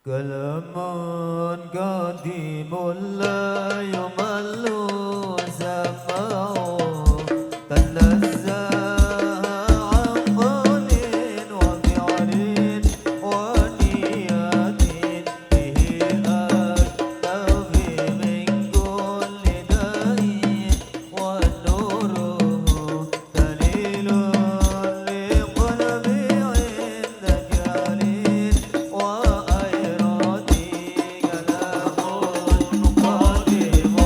كلام قديم لا يمل سماعه تنزه عن قول وفعل ونيات به أكتفي من كل داء ونوره دليل لقلبي عند جهل وأيرتي كلام قديم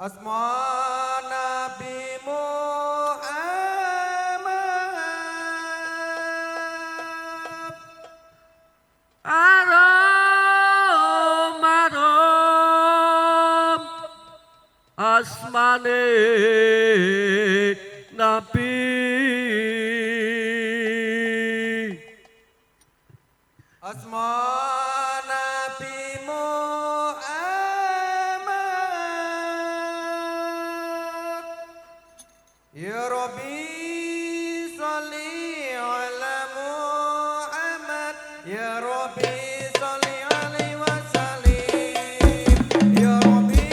Asma Nabi Muhammad. Arom arom asmane Nabi Asma Nabi Muhammad. Ya Rabbi salli ala Muhammad. Ya Rabbi salli alaihi wasallim. Ya Rabbi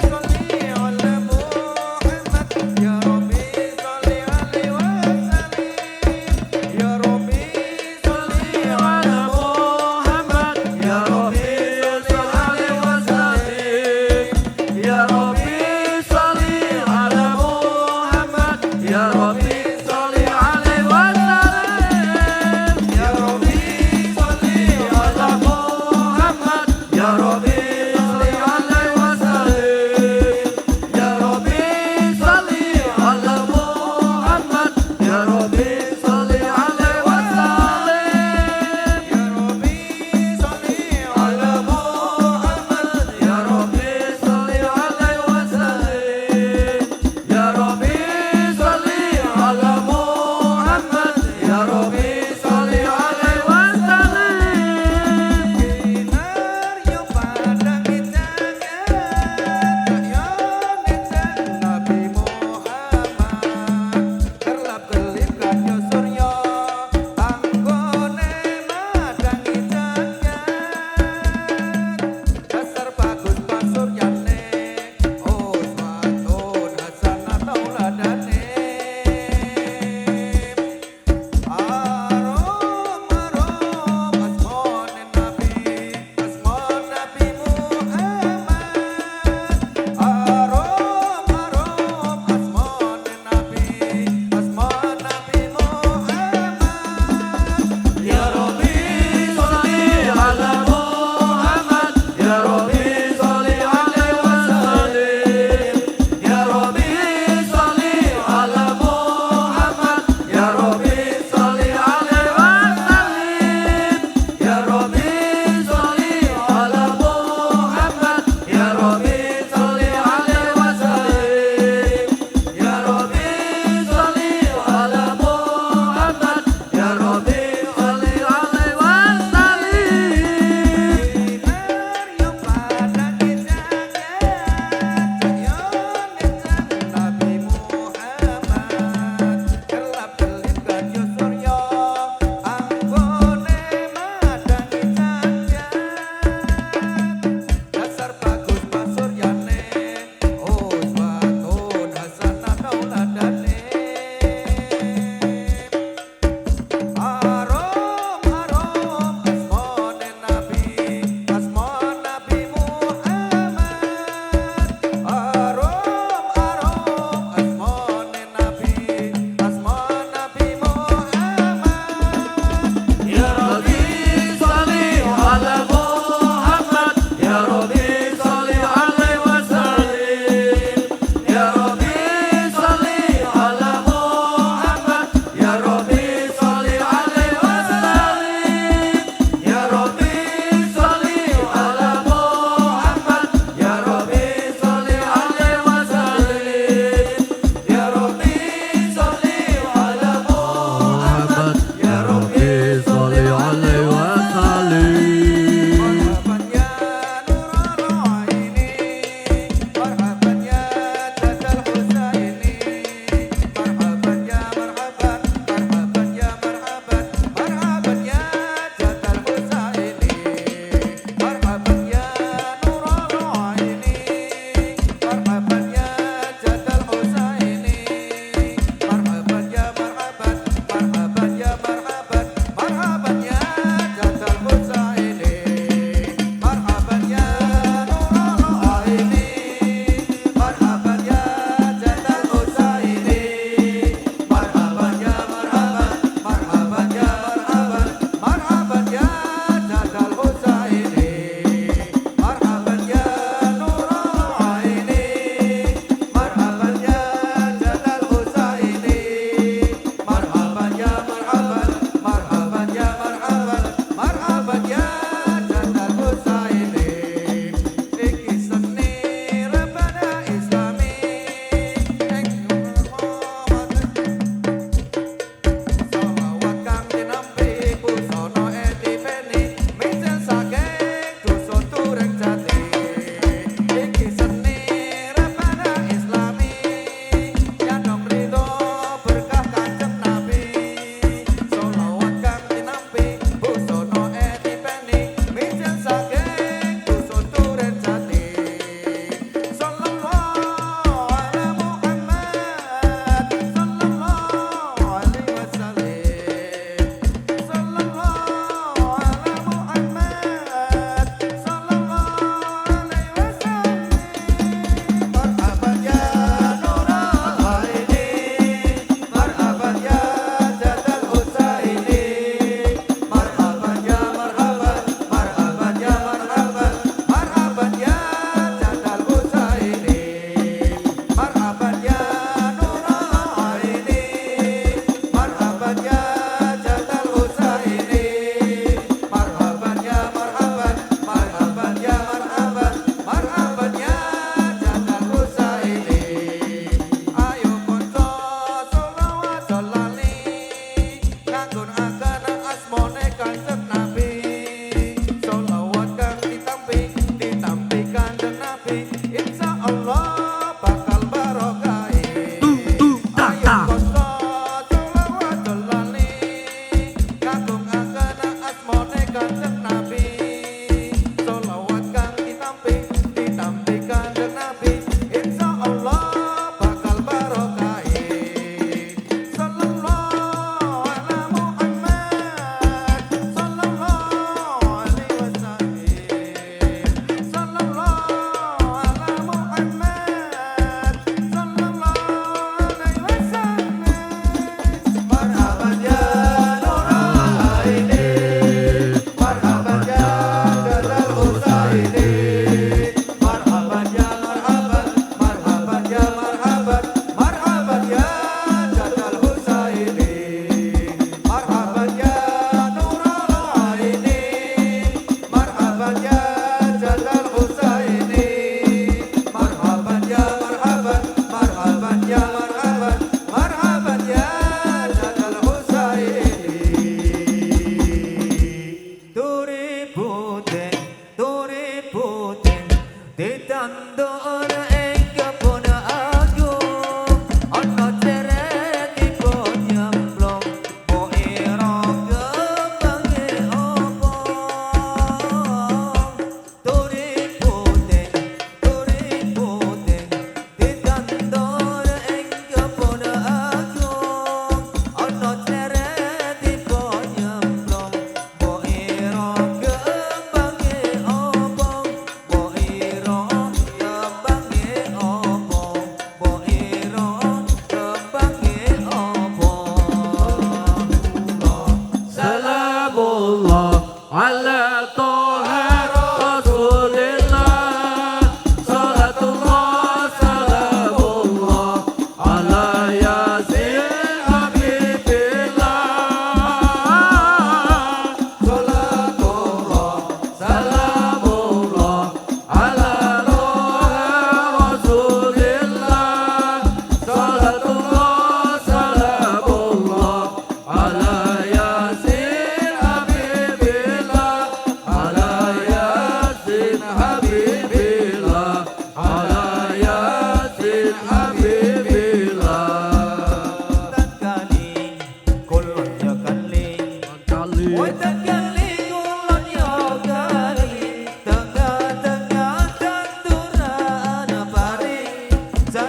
salli ala Muhammad. Ya Rabbi salli alaihi wasallim. Ya Rabbi salli ala Muhammad. Ya Rabbi salli alaihi wasallim. Ya Rabbi salli ala Muhammad Ya Rabbi salli alaihi wasallam Ya Rabbi salli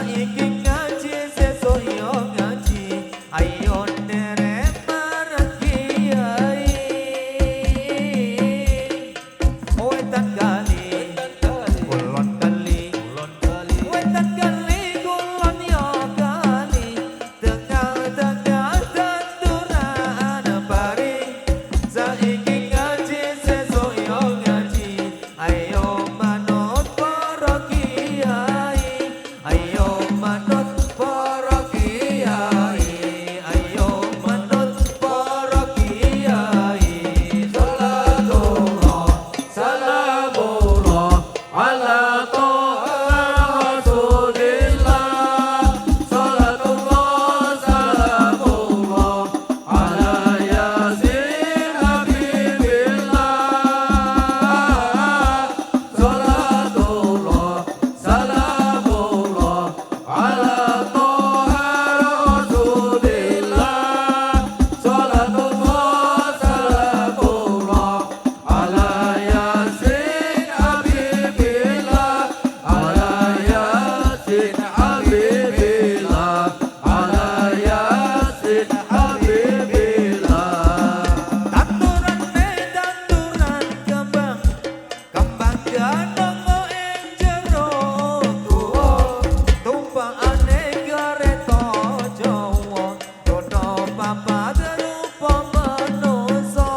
saiki ngaji sesuk yo ngaji ayo nderek marang kiai wetan kali kulon kali wetan kali kulon yo kali tengah-tengah tanduran pari saiki ngaji sesuk yo ngaji ayo manut para kiai ayo manut para kiai ayo manut para kiai Salatullah, salamullah ala toha rasulillah. Salatullah, salamullah ala yasin habibillah. Salatullah, salamullah ala toha rasulillah. Salatullah, salamullah ala yasin habibillah. Ala yasin habibillah. Ala yasin habibillah. tanduran kembang kembang ganongo ing jero tuwa tumpakane kereta Jawa roda papat rupa manungsa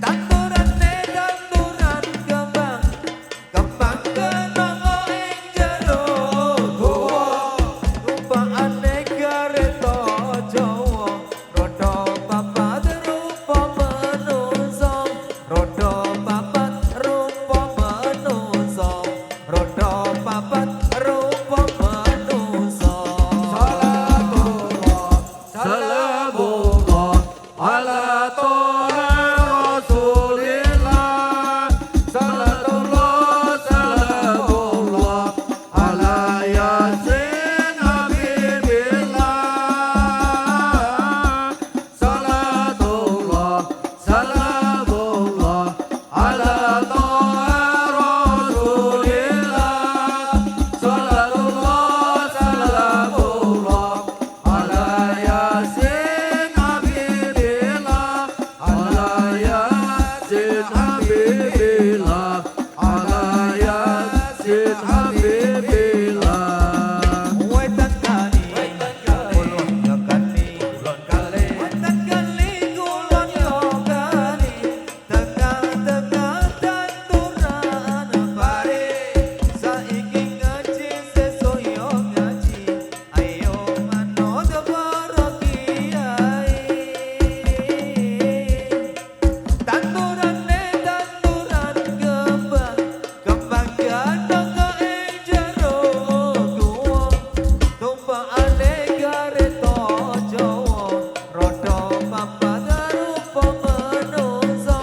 tanduran kembang kembang ganongo ing jero tuwa tumpakane kereta Jawa roda papat rupa manungsa roda papat rupa manungsa roda papat rupa manungsa Salamullah ala toha rasulillah. Salatullah, salamullah ala yasin habibillah. Salatullah, salamullah ala toha rasulillah. Salatullah, salamullah ala yasin habibillah. Ala yasin habibillah. Ala yasin habibillah. wetan kali kulon yo kali wetan kali kulon yo kali tengah-tengah tanduran pari saiki ngaji sesuk yo ngaji ayo manut para kiai tanduran kembang kembang ganongo ing jero tuwa tumpakane kereta Jawa roda papat rupa manungsa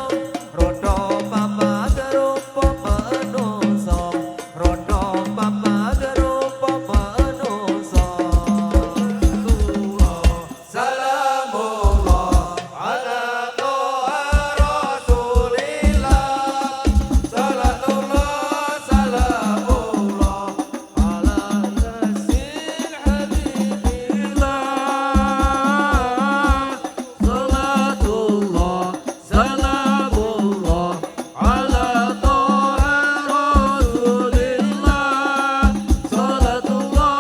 roda papat rupa manungsa roda papat rupa manungsa Salamullah ala toha rasulillah. Salatullah, salamullah ala yasin habibillah. Salatullah, salamullah ala toha rasulillah. Salatullah,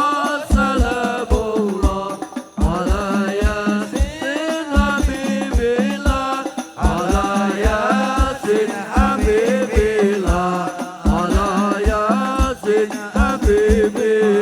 salamullah ala yasin habibillah. Ala yasin habibillah. Ala yasin habibillah.